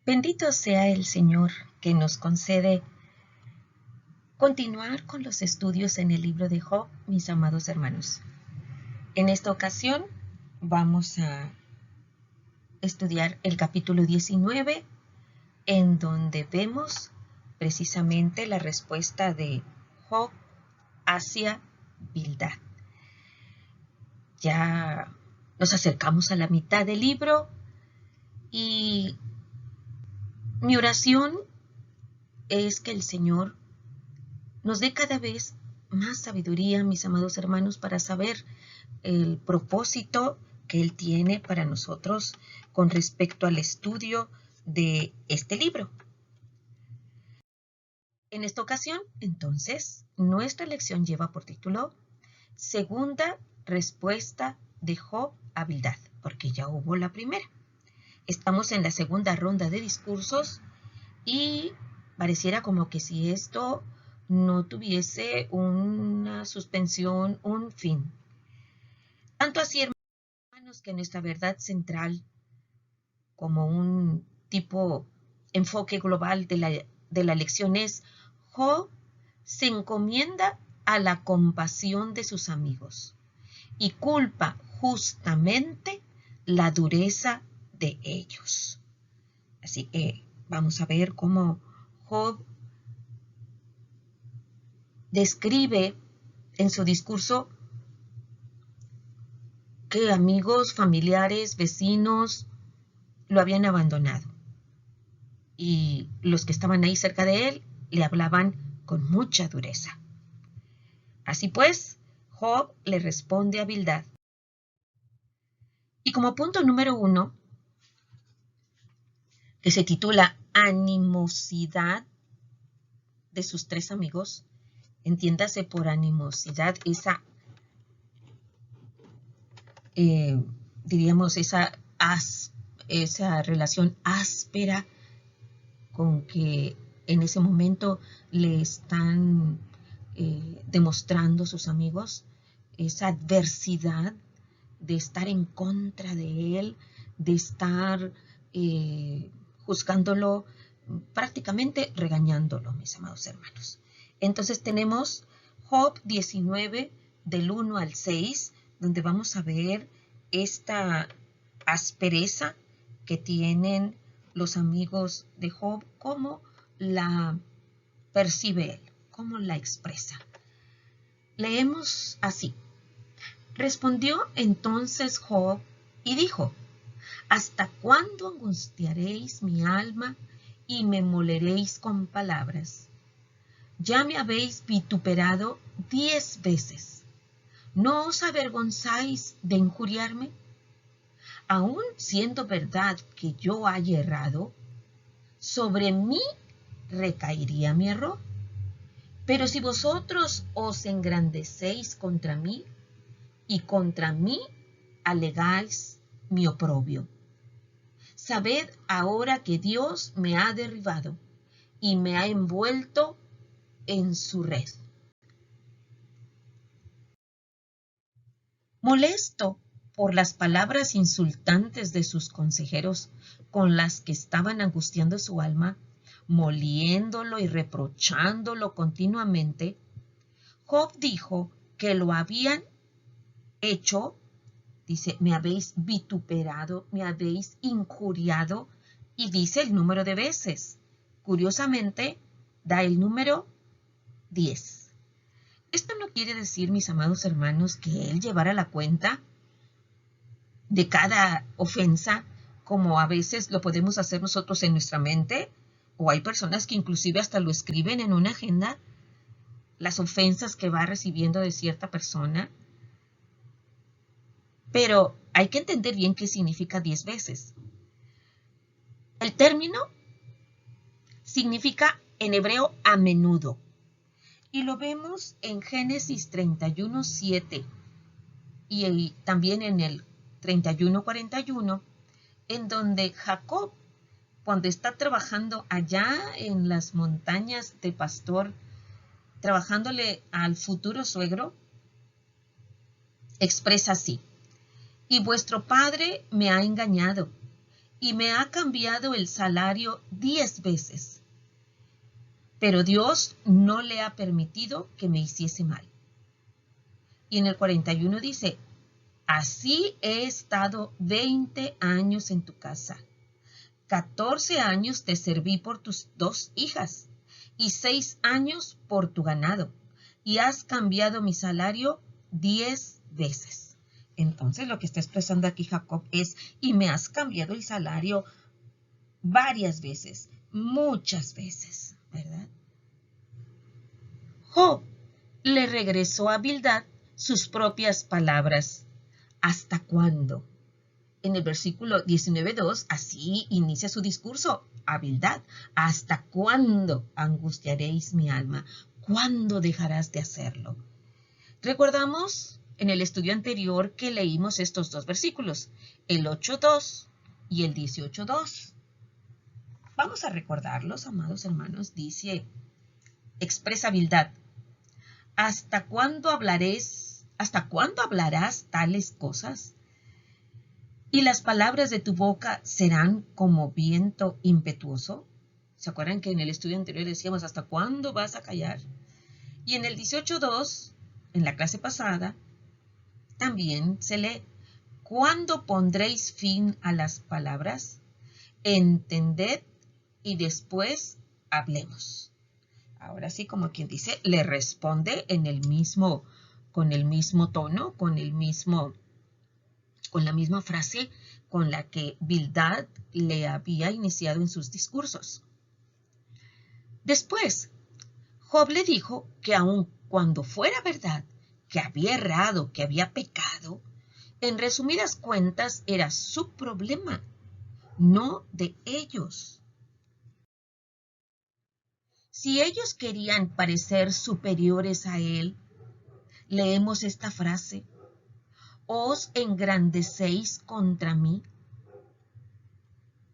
Bendito sea el Señor que nos concede continuar con los estudios en el libro de Job, mis amados hermanos. En esta ocasión vamos a estudiar el capítulo 19, en donde vemos precisamente la respuesta de Job hacia Bildad. Ya nos acercamos a la mitad del libro y mi oración es que el Señor nos dé cada vez más sabiduría, mis amados hermanos, para saber el propósito que Él tiene para nosotros con respecto al estudio de este libro. En esta ocasión, entonces, nuestra lección lleva por título Segunda respuesta de Job a Bildad, porque ya hubo la primera. Estamos en la segunda ronda de discursos y pareciera como que si esto no tuviese una suspensión, un fin. Tanto así, hermanos, que nuestra verdad central, como un tipo enfoque global de la lección es, Job se encomienda a la compasión de sus amigos y culpa justamente la dureza de ellos. Así que vamos a ver cómo Job describe en su discurso que amigos, familiares, vecinos lo habían abandonado. Y los que estaban ahí cerca de él le hablaban con mucha dureza. Así pues, Job le responde a Bildad. Y como punto número 1, que se titula Animosidad de sus tres amigos, entiéndase por animosidad esa, diríamos, esa relación áspera con que en ese momento le están demostrando sus amigos, esa adversidad de estar en contra de él, de estar juzgándolo, prácticamente regañándolo, mis amados hermanos. Entonces tenemos Job 19, del 1 al 6, donde vamos a ver esta aspereza que tienen los amigos de Job, cómo la percibe él, cómo la expresa. Leemos así. Respondió entonces Job y dijo, ¿hasta cuándo angustiaréis mi alma y me moleréis con palabras? Ya me habéis vituperado 10 veces. ¿No os avergonzáis de injuriarme? Aun siendo verdad que yo haya errado, sobre mí recaería mi error. Pero si vosotros os engrandecéis contra mí y contra mí alegáis mi oprobio, sabed ahora que Dios me ha derribado y me ha envuelto en su red. Molesto por las palabras insultantes de sus consejeros con las que estaban angustiando su alma, moliéndolo y reprochándolo continuamente, Job dijo que lo habían hecho, dice, me habéis vituperado, me habéis injuriado, y dice el número de veces. Curiosamente, da el número 10. Esto no quiere decir, mis amados hermanos, que él llevara la cuenta de cada ofensa, como a veces lo podemos hacer nosotros en nuestra mente, o hay personas que inclusive hasta lo escriben en una agenda, las ofensas que va recibiendo de cierta persona. Pero hay que entender bien qué significa 10 veces. El término significa en hebreo a menudo. Y lo vemos en Génesis 31:7 y también en el 31:41, en donde Jacob, cuando está trabajando allá en las montañas de pastor, trabajándole al futuro suegro, expresa así: y vuestro padre me ha engañado, y me ha cambiado el salario 10 veces. Pero Dios no le ha permitido que me hiciese mal. Y en el 41 dice, así he estado 20 años en tu casa. 14 años te serví por tus 2 hijas y 6 años por tu ganado. Y has cambiado mi salario 10 veces. Entonces lo que está expresando aquí Jacob es, y me has cambiado el salario varias veces, muchas veces, ¿verdad? Job le regresó a Bildad sus propias palabras. ¿Hasta cuándo? En el versículo 19:2, así inicia su discurso a Bildad. ¿Hasta cuándo angustiaréis mi alma? ¿Cuándo dejarás de hacerlo? Recordamos en el estudio anterior que leímos estos 2 versículos, el 8:2 y el 18:2. Vamos a recordarlos, amados hermanos. Dice, expresa Bildad, ¿hasta cuándo hablarás tales cosas? ¿Y las palabras de tu boca serán como viento impetuoso? ¿Se acuerdan que en el estudio anterior decíamos, ¿hasta cuándo vas a callar? Y en el 18:2, en la clase pasada, también se lee, ¿cuándo pondréis fin a las palabras? Entended y después hablemos. Ahora sí, como quien dice, le responde con el mismo tono, con la misma frase con la que Bildad le había iniciado en sus discursos. Después, Job le dijo que aun cuando fuera verdad que había errado, que había pecado, en resumidas cuentas era su problema, no de ellos. Si ellos querían parecer superiores a él, leemos esta frase, ¿os engrandecéis contra mí?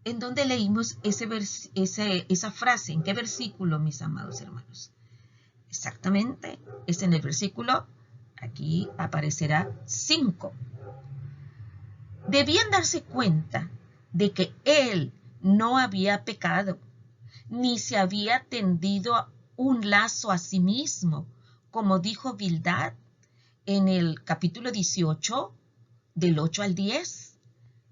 ¿En dónde leímos esa frase? ¿En qué versículo, mis amados hermanos? Exactamente, es en el versículo, aquí aparecerá 5. Debían darse cuenta de que él no había pecado, ni se había tendido un lazo a sí mismo, como dijo Bildad en el capítulo 18, del 8 al 10.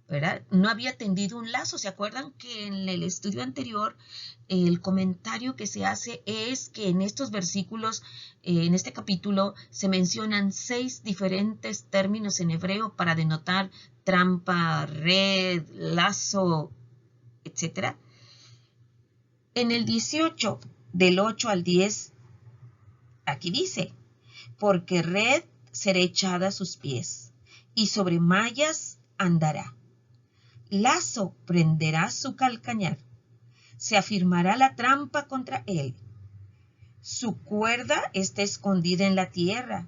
¿Verdad? No había tendido un lazo. ¿Se acuerdan que en el estudio anterior el comentario que se hace es que en estos versículos, en este capítulo, se mencionan 6 diferentes términos en hebreo para denotar trampa, red, lazo, etc.? En el 18, del 8 al 10, aquí dice, porque red será echada a sus pies, y sobre mallas andará. Lazo prenderá su calcañar, se afirmará la trampa contra él. Su cuerda está escondida en la tierra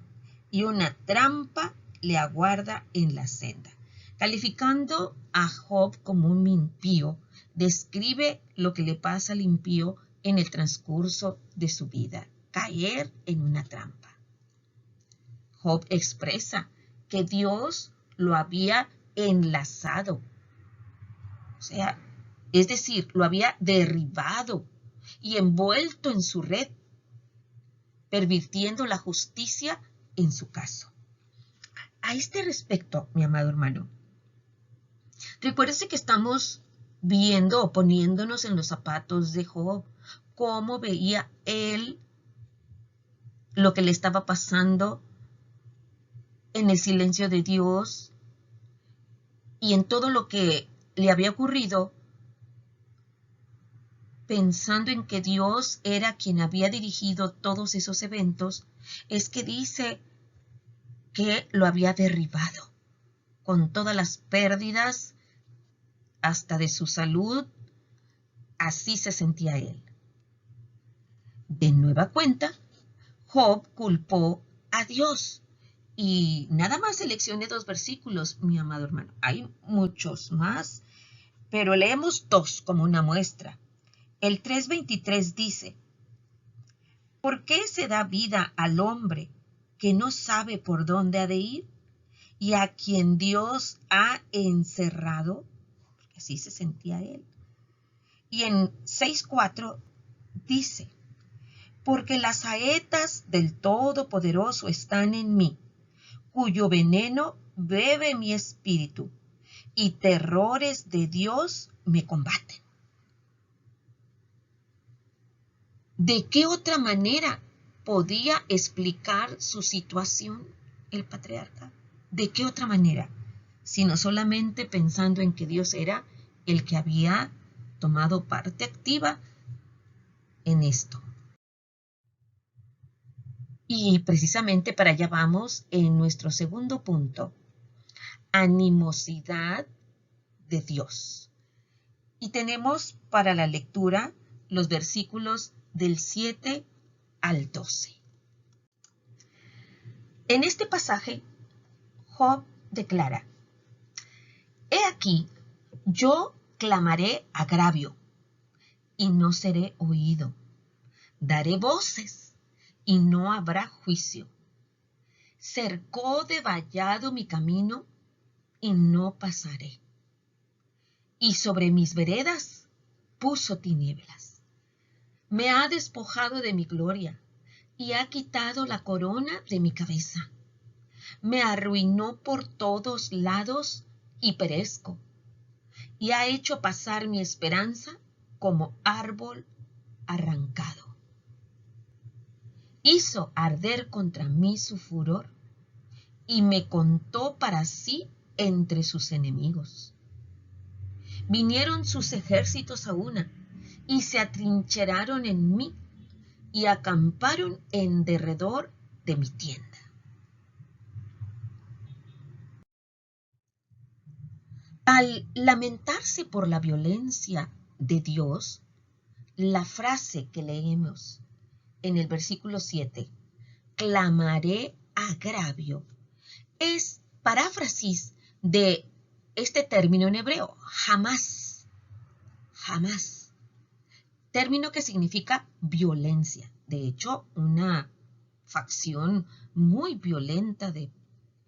y una trampa le aguarda en la senda. Calificando a Job como un impío, describe lo que le pasa al impío en el transcurso de su vida, caer en una trampa. Job expresa que Dios lo había enlazado. O sea, es decir, lo había derribado y envuelto en su red, pervirtiendo la justicia en su caso. A este respecto, mi amado hermano, recuérdese que estamos viendo o poniéndonos en los zapatos de Job, cómo veía él lo que le estaba pasando en el silencio de Dios y en todo lo que le había ocurrido, pensando en que Dios era quien había dirigido todos esos eventos, es que dice que lo había derribado con todas las pérdidas, hasta de su salud. Así se sentía él. De nueva cuenta, Job culpó a Dios. Y nada más seleccioné 2 versículos, mi amado hermano. Hay muchos más, pero leemos 2 como una muestra. El 3:23 dice, ¿por qué se da vida al hombre que no sabe por dónde ha de ir y a quien Dios ha encerrado? Así se sentía él. Y en 6:4 dice, porque las saetas del Todopoderoso están en mí, cuyo veneno bebe mi espíritu, y terrores de Dios me combaten. ¿De qué otra manera podía explicar su situación el patriarca? ¿De qué otra manera? Sino solamente pensando en que Dios era el que había tomado parte activa en esto. Y precisamente para allá vamos en nuestro segundo punto, animosidad de Dios. Y tenemos para la lectura los versículos del 7 al 12. En este pasaje, Job declara, he aquí, yo clamaré agravio y no seré oído. Daré voces y no habrá juicio. Cercó de vallado mi camino y no pasaré. Y sobre mis veredas puso tinieblas. Me ha despojado de mi gloria y ha quitado la corona de mi cabeza. Me arruinó por todos lados y perezco. Y ha hecho pasar mi esperanza como árbol arrancado. Hizo arder contra mí su furor y me contó para sí entre sus enemigos. Vinieron sus ejércitos a una y se atrincheraron en mí y acamparon en derredor de mi tienda. Al lamentarse por la violencia de Dios, la frase que leemos en el versículo 7, clamaré agravio, es paráfrasis de este término en hebreo, jamás, jamás, término que significa violencia. De hecho, una facción muy violenta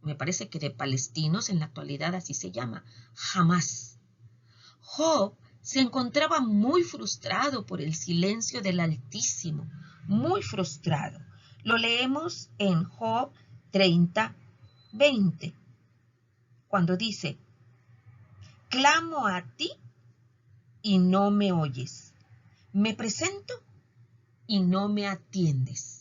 me parece que de palestinos en la actualidad así se llama, Hamás. Job se encontraba muy frustrado por el silencio del Altísimo, muy frustrado. Lo leemos en Job 30:20, cuando dice, clamo a ti y no me oyes, me presento y no me atiendes.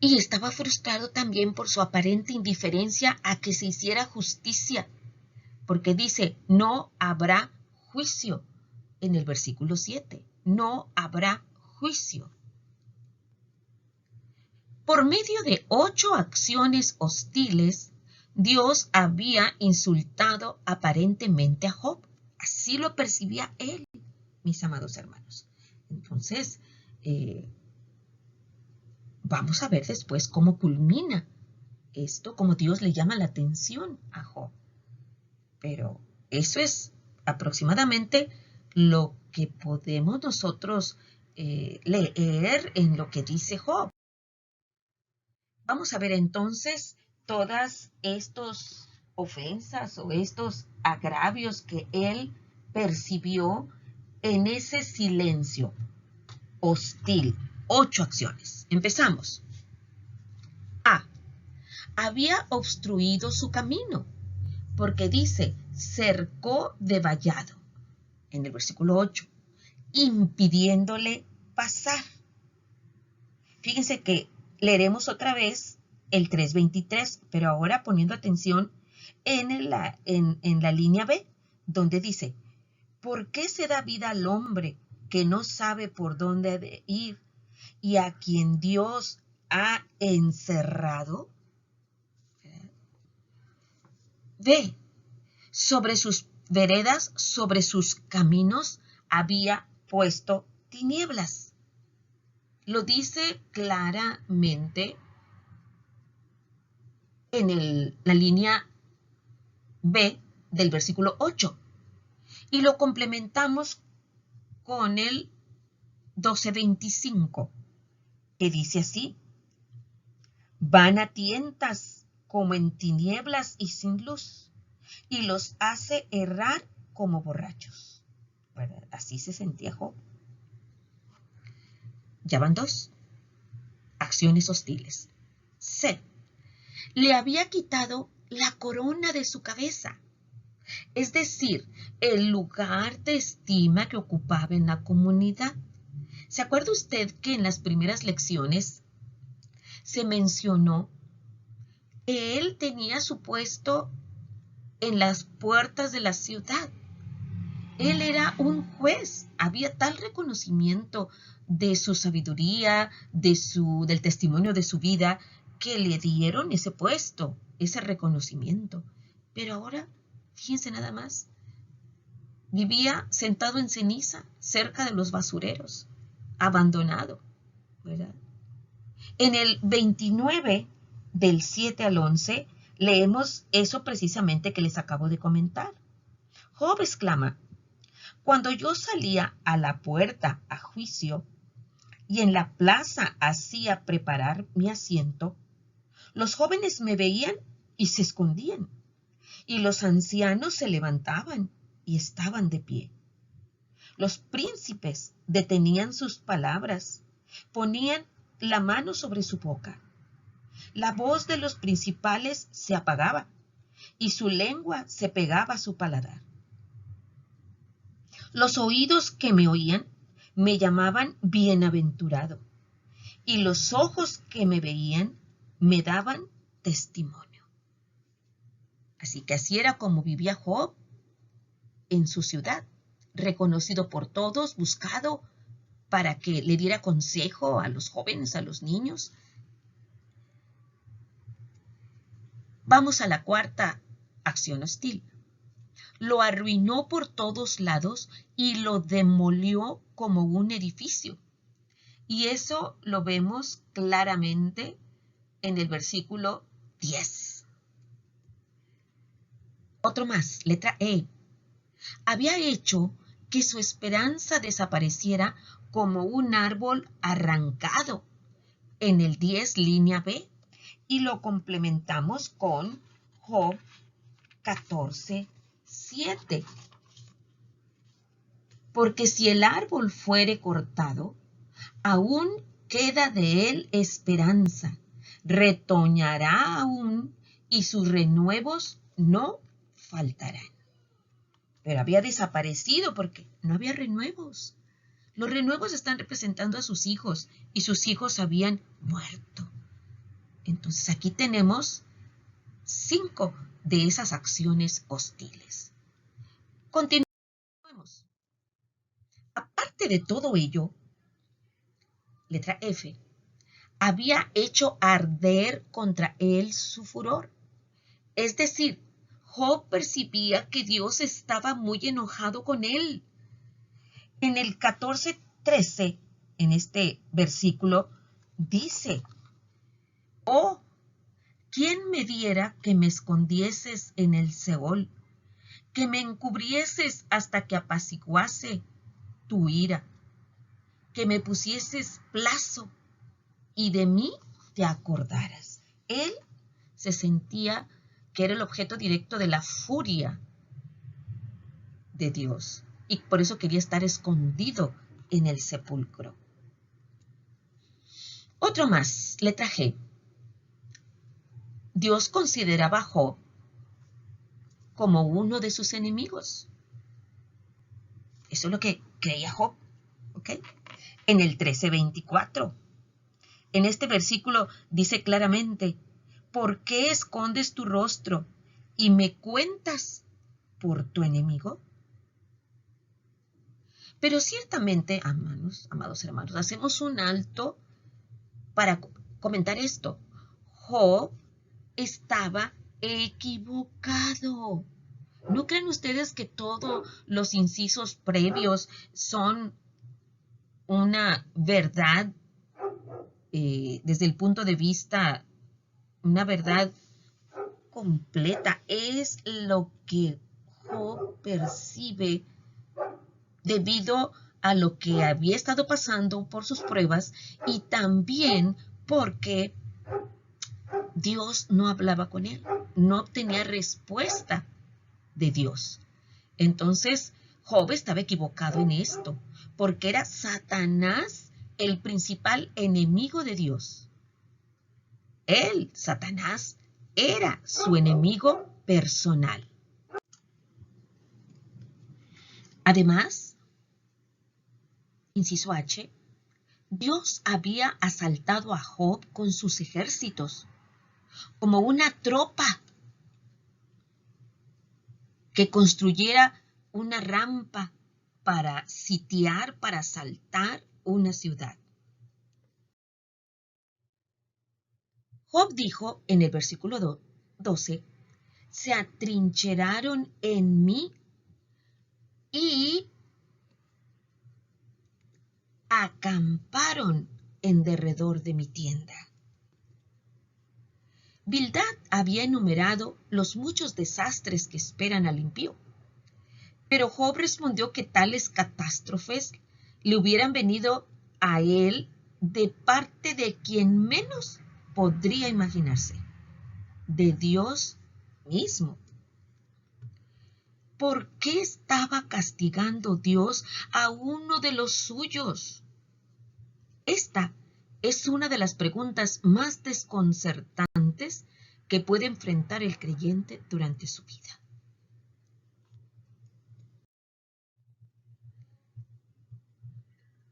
Y estaba frustrado también por su aparente indiferencia a que se hiciera justicia, porque dice, no habrá juicio en el versículo 7, no habrá juicio. Por medio de 8 acciones hostiles, Dios había insultado aparentemente a Job. Así lo percibía él, mis amados hermanos. Entonces, vamos a ver después cómo culmina esto, cómo Dios le llama la atención a Job. Pero eso es aproximadamente lo que podemos nosotros leer en lo que dice Job. Vamos a ver entonces todas estas ofensas o estos agravios que él percibió en ese silencio hostil. 8 acciones. Empezamos. A. Había obstruido su camino, porque dice, cercó de vallado, en el versículo 8, impidiéndole pasar. Fíjense que leeremos otra vez el 3:23, pero ahora poniendo atención en la línea B, donde dice, ¿por qué se da vida al hombre que no sabe por dónde debe ir y a quien Dios ha encerrado? B. Sobre sus veredas, sobre sus caminos, había puesto tinieblas. Lo dice claramente en la línea B del versículo 8. Y lo complementamos con el 12:25, que dice así, van a tientas como en tinieblas y sin luz, y los hace errar como borrachos. ¿Verdad? Así se sentía Job. Ya van 2. Acciones hostiles. C. Le había quitado la corona de su cabeza, es decir, el lugar de estima que ocupaba en la comunidad. ¿Se acuerda usted que en las primeras lecciones se mencionó que él tenía su puesto en las puertas de la ciudad? Él era un juez. Había tal reconocimiento de su sabiduría, del testimonio de su vida, que le dieron ese puesto, ese reconocimiento. Pero ahora, fíjense nada más, vivía sentado en ceniza, cerca de los basureros, abandonado, ¿verdad? En el 29, del 7 al 11, leemos eso precisamente que les acabo de comentar. Job exclama: cuando yo salía a la puerta a juicio y en la plaza hacía preparar mi asiento, los jóvenes me veían y se escondían, y los ancianos se levantaban y estaban de pie. Los príncipes detenían sus palabras, ponían la mano sobre su boca. La voz de los principales se apagaba y su lengua se pegaba a su paladar. Los oídos que me oían me llamaban bienaventurado, y los ojos que me veían me daban testimonio. Así que así era como vivía Job en su ciudad, reconocido por todos, buscado para que le diera consejo a los jóvenes, a los niños. Vamos a la 4ª acción hostil. Lo arruinó por todos lados y lo demolió como un edificio. Y eso lo vemos claramente en el versículo 10. Otro más, letra E. Había hecho que su esperanza desapareciera como un árbol arrancado, en el 10, línea B, y lo complementamos con Job 14:7. Porque si el árbol fuere cortado, aún queda de él esperanza, retoñará aún y sus renuevos no faltarán. Pero había desaparecido porque no había renuevos. Los renuevos están representando a sus hijos y sus hijos habían muerto. Entonces aquí tenemos 5 de esas acciones hostiles. Continuemos. Aparte de todo ello, letra F, había hecho arder contra él su furor. Es decir, Job percibía que Dios estaba muy enojado con él. En el 14:13, en este versículo, dice: oh, ¿quién me diera que me escondieses en el Seol, que me encubrieses hasta que apaciguase tu ira, que me pusieses plazo y de mí te acordaras? Él se sentía que era el objeto directo de la furia de Dios y por eso quería estar escondido en el sepulcro. Otro más, letra G. Dios consideraba a Job como uno de sus enemigos. Eso es lo que creía Job, ¿ok? En el 13:24. En este versículo dice claramente: ¿por qué escondes tu rostro y me cuentas por tu enemigo? Pero ciertamente, amados hermanos, hacemos un alto para comentar esto. Job estaba equivocado. ¿No creen ustedes que todos los incisos previos son una verdad desde el punto de vista, una verdad completa? Es lo que Job percibe debido a lo que había estado pasando por sus pruebas y también porque Dios no hablaba con él, no obtenía respuesta de Dios. Entonces, Job estaba equivocado en esto, porque era Satanás el principal enemigo de Dios. Él, Satanás, era su enemigo personal. Además, inciso H, Dios había asaltado a Job con sus ejércitos, como una tropa que construyera una rampa para sitiar, para asaltar una ciudad. Job dijo en el versículo 12, se atrincheraron en mí y acamparon en derredor de mi tienda. Bildad había enumerado los muchos desastres que esperan al impío, pero Job respondió que tales catástrofes le hubieran venido a él de parte de quien menos podría imaginarse, de Dios mismo. ¿Por qué estaba castigando Dios a uno de los suyos? Esta es una de las preguntas más desconcertantes que puede enfrentar el creyente durante su vida.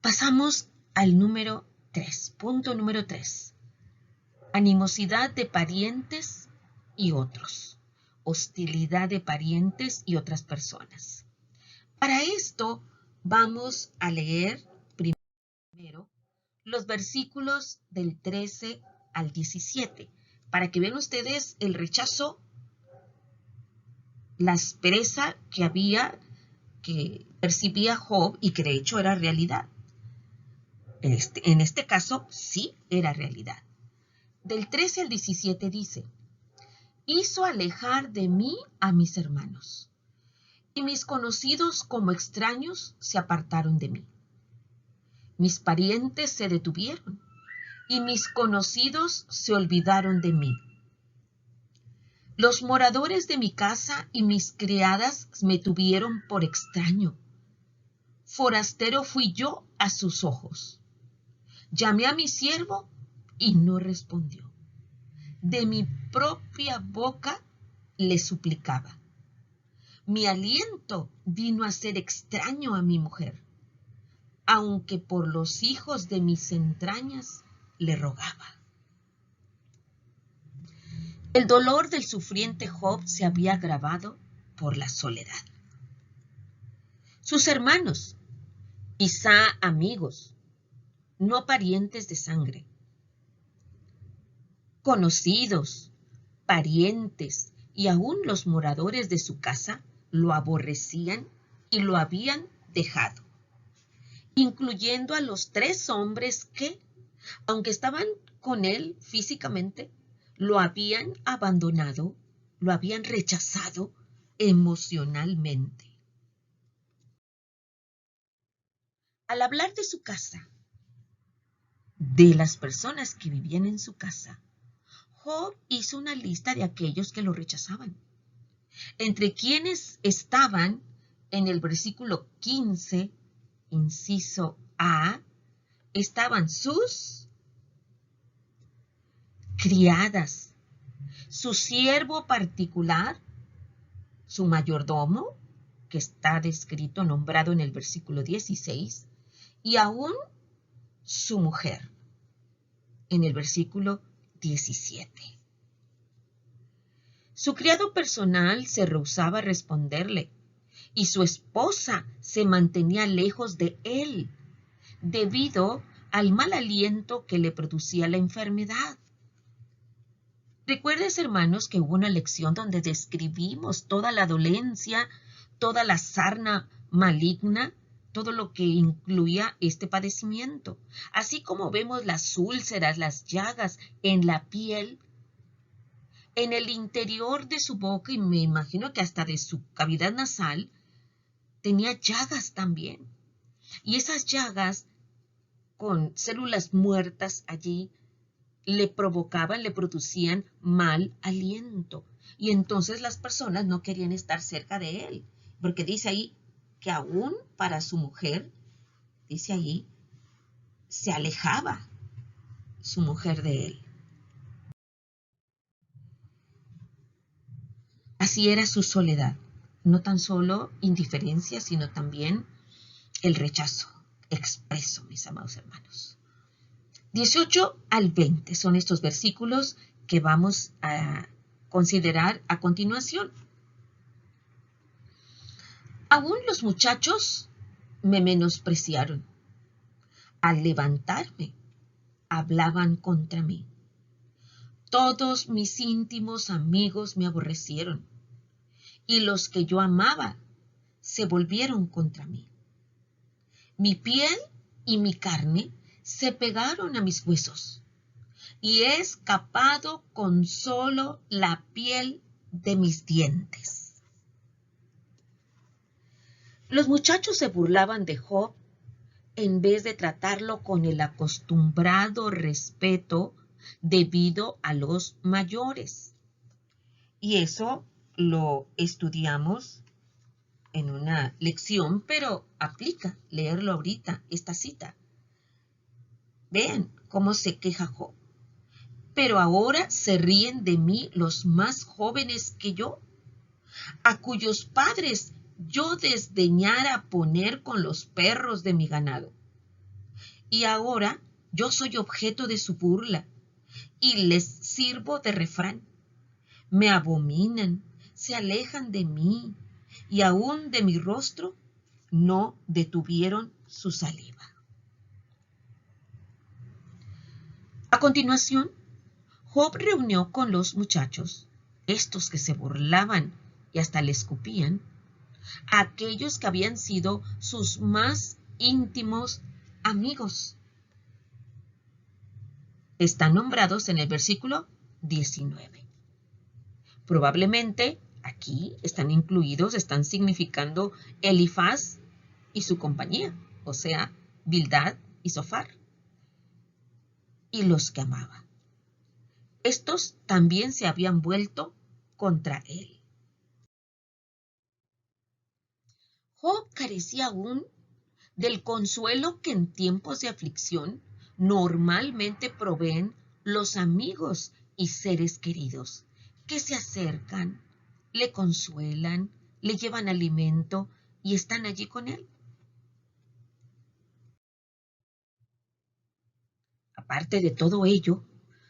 Pasamos al número 3, punto número 3. Animosidad de parientes y otros. Hostilidad de parientes y otras personas. Para esto vamos a leer primero los versículos del 13 al 17, para que vean ustedes el rechazo, la aspereza que percibía Job y que de hecho era realidad. En este caso sí era realidad. Del 13 al 17 dice, hizo alejar de mí a mis hermanos, y mis conocidos como extraños se apartaron de mí. Mis parientes se detuvieron, y mis conocidos se olvidaron de mí. Los moradores de mi casa y mis criadas me tuvieron por extraño. Forastero fui yo a sus ojos. Llamé a mi siervo y no respondió. De mi propia boca le suplicaba. Mi aliento vino a ser extraño a mi mujer, aunque por los hijos de mis entrañas le rogaba. El dolor del sufriente Job se había agravado por la soledad. Sus hermanos, quizá amigos, no parientes de sangre, conocidos, parientes y aún los moradores de su casa lo aborrecían y lo habían dejado, incluyendo a los 3 hombres que, aunque estaban con él físicamente, lo habían abandonado, lo habían rechazado emocionalmente. Al hablar de su casa, de las personas que vivían en su casa, Job hizo una lista de aquellos que lo rechazaban, entre quienes estaban en el versículo 15, inciso A, estaban sus criadas, su siervo particular, su mayordomo, que está descrito, nombrado en el versículo 16, y aún su mujer, en el versículo 17. Su criado personal se rehusaba a responderle, y su esposa se mantenía lejos de él, debido al mal aliento que le producía la enfermedad. Recuerdes, hermanos, que hubo una lección donde describimos toda la dolencia, toda la sarna maligna, todo lo que incluía este padecimiento. Así como vemos las úlceras, las llagas en la piel, en el interior de su boca, y me imagino que hasta de su cavidad nasal, tenía llagas también. Y esas llagas con células muertas allí le producían mal aliento. Y entonces las personas no querían estar cerca de él, porque dice ahí que aún para su mujer, dice ahí, se alejaba su mujer de él. Así era su soledad, no tan solo indiferencia, sino también el rechazo expreso, mis amados hermanos. 18 al 20 son estos versículos que vamos a considerar a continuación. Aún los muchachos me menospreciaron. Al levantarme, hablaban contra mí. Todos mis íntimos amigos me aborrecieron, y los que yo amaba se volvieron contra mí. Mi piel y mi carne se pegaron a mis huesos, y he escapado con solo la piel de mis dientes. Los muchachos se burlaban de Job en vez de tratarlo con el acostumbrado respeto debido a los mayores. Y eso lo estudiamos en una lección, pero aplica leerlo ahorita, esta cita. Vean cómo se queja Job. Pero ahora se ríen de mí los más jóvenes que yo, a cuyos padres yo desdeñara poner con los perros de mi ganado. Y ahora yo soy objeto de su burla y les sirvo de refrán. Me abominan, se alejan de mí y aún de mi rostro no detuvieron su saliva. A continuación, Job reunió con los muchachos, estos que se burlaban y hasta le escupían, a aquellos que habían sido sus más íntimos amigos. Están nombrados en el versículo 19. Probablemente aquí están incluidos, están significando Elifaz y su compañía, o sea, Bildad y Zofar, y los que amaba. Estos también se habían vuelto contra él. Job carecía aún del consuelo que en tiempos de aflicción normalmente proveen los amigos y seres queridos, que se acercan, le consuelan, le llevan alimento y están allí con él. Aparte de todo ello,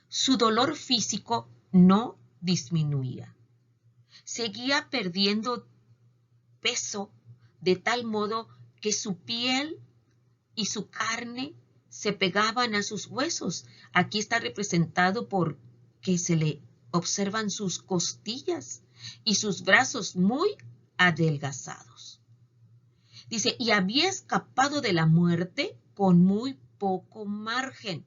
su dolor físico no disminuía. Seguía perdiendo peso de tal modo que su piel y su carne se pegaban a sus huesos. Aquí está representado por que se le observan sus costillas y sus brazos muy adelgazados. Dice, y había escapado de la muerte con muy poco margen.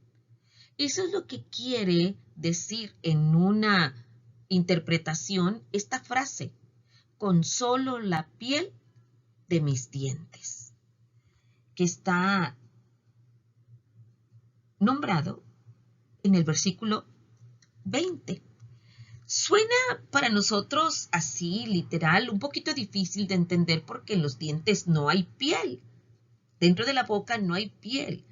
Eso es lo que quiere decir en una interpretación esta frase, con solo la piel de mis dientes, que está nombrado en el versículo 20. Suena para nosotros así, literal, un poquito difícil de entender porque en los dientes no hay piel. Dentro de la boca no hay piel.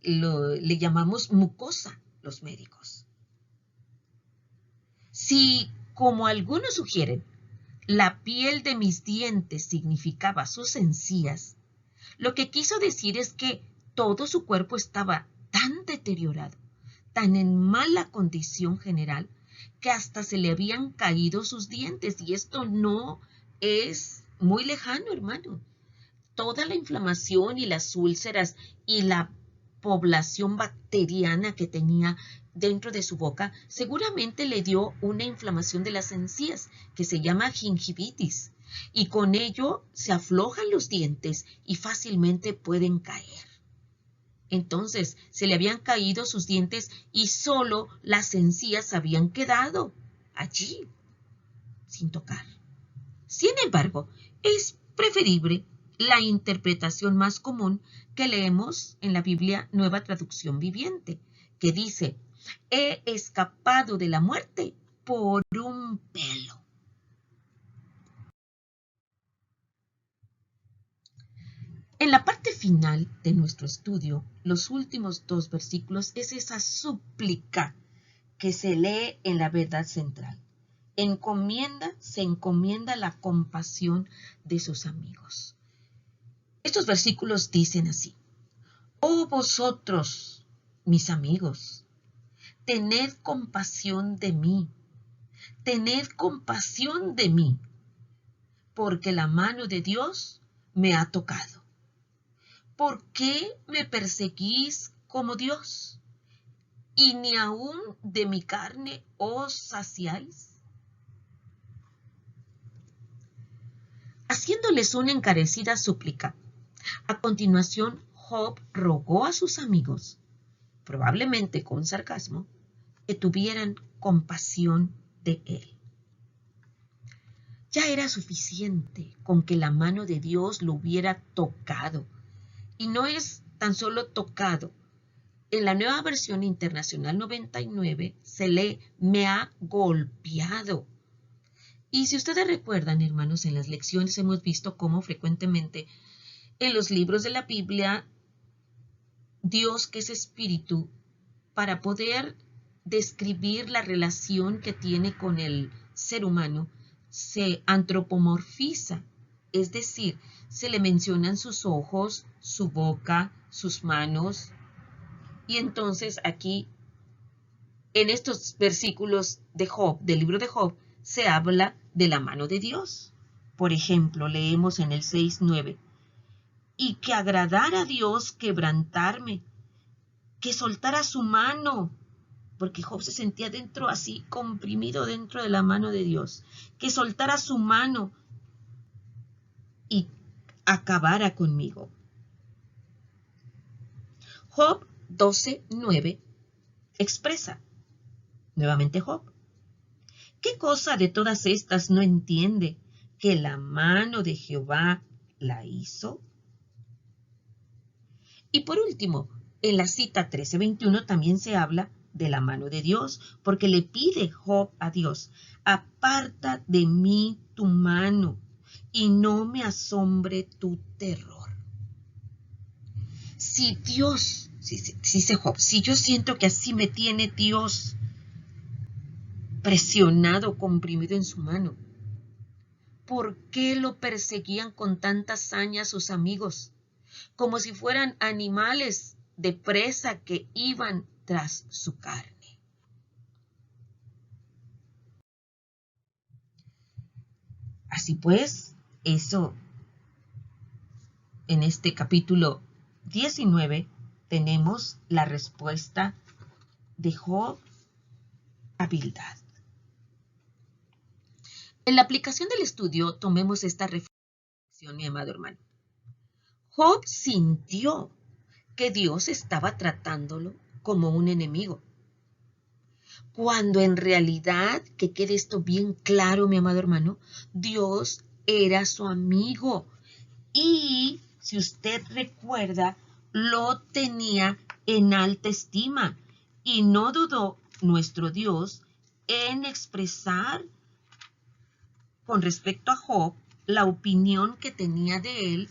Le llamamos mucosa los médicos. Si, como algunos sugieren, la piel de mis dientes significaba sus encías, lo que quiso decir es que todo su cuerpo estaba tan deteriorado, tan en mala condición general, que hasta se le habían caído sus dientes. Y esto no es muy lejano, hermano. Toda la inflamación y las úlceras y la población bacteriana que tenía dentro de su boca seguramente le dio una inflamación de las encías que se llama gingivitis, y con ello se aflojan los dientes y fácilmente pueden caer. Entonces se le habían caído sus dientes y solo las encías habían quedado allí sin tocar. Sin embargo, es preferible la interpretación más común que leemos en la Biblia Nueva Traducción Viviente, que dice, he escapado de la muerte por un pelo. final de nuestro estudio, los últimos 2 versículos, es esa súplica que se lee en la verdad central. Se encomienda la compasión de sus amigos. Estos versículos dicen así: Oh vosotros, mis amigos, tened compasión de mí, porque la mano de Dios me ha tocado. ¿Por qué me perseguís como Dios? ¿Y ni aun de mi carne os saciáis? Haciéndoles una encarecida súplica, a continuación Job rogó a sus amigos, probablemente con sarcasmo, que tuvieran compasión de él. Ya era suficiente con que la mano de Dios lo hubiera tocado. Y no es tan solo tocado. En la Nueva Versión Internacional 99 se lee, me ha golpeado. Y si ustedes recuerdan, hermanos, en las lecciones hemos visto cómo frecuentemente en los libros de la Biblia, Dios, que es espíritu, para poder describir la relación que tiene con el ser humano, se antropomorfiza, es decir, se le mencionan sus ojos, su boca, sus manos. Y entonces aquí, en estos versículos de Job, del libro de Job, se habla de la mano de Dios. Por ejemplo, leemos en el 6:9, y que agradara a Dios quebrantarme, que soltara su mano, porque Job se sentía dentro así, comprimido dentro de la mano de Dios, que soltara su mano y acabara conmigo. Job 12:9 expresa, nuevamente Job, ¿qué cosa de todas estas no entiende que la mano de Jehová la hizo? Y por último, en la cita 13:21 también se habla de la mano de Dios, porque le pide Job a Dios, aparta de mí tu mano y no me asombre tu terror. Si Dios, dice Job, si yo siento que así me tiene Dios presionado, comprimido en su mano, ¿por qué lo perseguían con tanta saña sus amigos? Como si fueran animales de presa que iban tras su carne. Así pues, eso en este capítulo 19 tenemos la respuesta de Job a Bildad. En la aplicación del estudio tomemos esta reflexión, mi amado hermano. Job sintió que Dios estaba tratándolo como un enemigo, cuando en realidad, que quede esto bien claro, mi amado hermano, Dios era su amigo y, si usted recuerda, lo tenía en alta estima y no dudó nuestro Dios en expresar con respecto a Job la opinión que tenía de él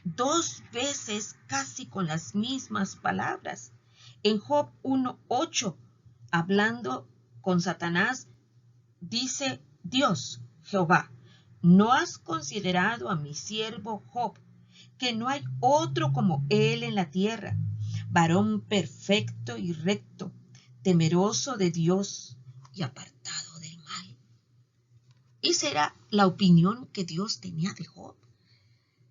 2 veces casi con las mismas palabras. En Job 1:8, hablando con Satanás, dice Dios, Jehová, ¿no has considerado a mi siervo Job, que no hay otro como él en la tierra, varón perfecto y recto, temeroso de Dios y apartado del mal? Esa era la opinión que Dios tenía de Job.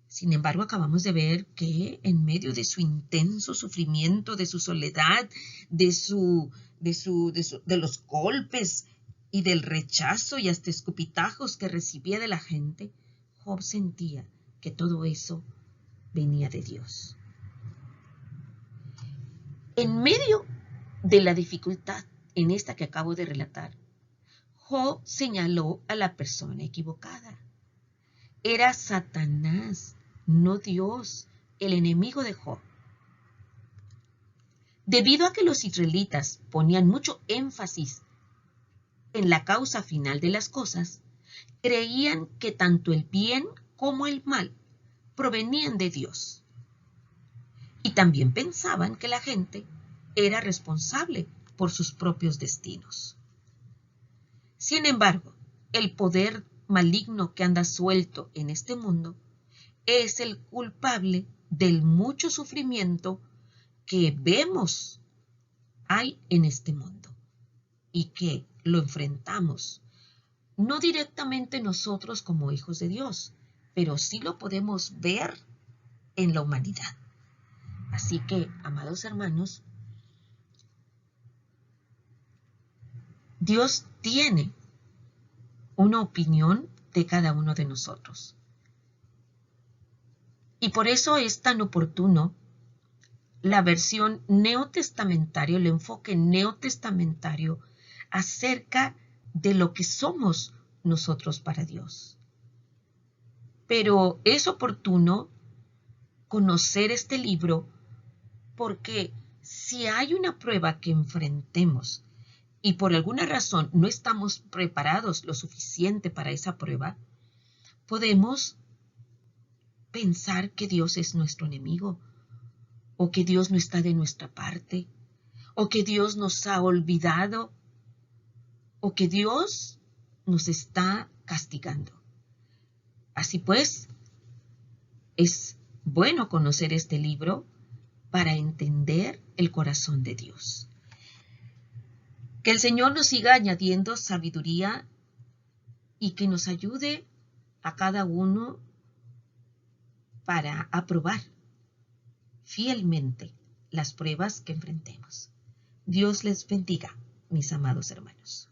Sin embargo, acabamos de ver que en medio de su intenso sufrimiento, de su soledad, de los golpes y del rechazo y hasta escupitajos que recibía de la gente, Job sentía que todo eso venía de Dios. En medio de la dificultad en esta que acabo de relatar, Job señaló a la persona equivocada. Era Satanás, no Dios, el enemigo de Job. Debido a que los israelitas ponían mucho énfasis en la causa final de las cosas, creían que tanto el bien como el mal provenían de Dios. Y también pensaban que la gente era responsable por sus propios destinos. Sin embargo, el poder maligno que anda suelto en este mundo es el culpable del mucho sufrimiento que vemos hay en este mundo y que lo enfrentamos, no directamente nosotros como hijos de Dios, pero sí lo podemos ver en la humanidad. Así que, amados hermanos, Dios tiene una opinión de cada uno de nosotros. Y por eso es tan oportuno la versión neotestamentaria, el enfoque neotestamentario acerca de lo que somos nosotros para Dios. Pero es oportuno conocer este libro porque si hay una prueba que enfrentemos y por alguna razón no estamos preparados lo suficiente para esa prueba, podemos pensar que Dios es nuestro enemigo, o que Dios no está de nuestra parte, o que Dios nos ha olvidado, o que Dios nos está castigando. Así pues, es bueno conocer este libro para entender el corazón de Dios. Que el Señor nos siga añadiendo sabiduría y que nos ayude a cada uno para aprobar fielmente las pruebas que enfrentemos. Dios les bendiga, mis amados hermanos.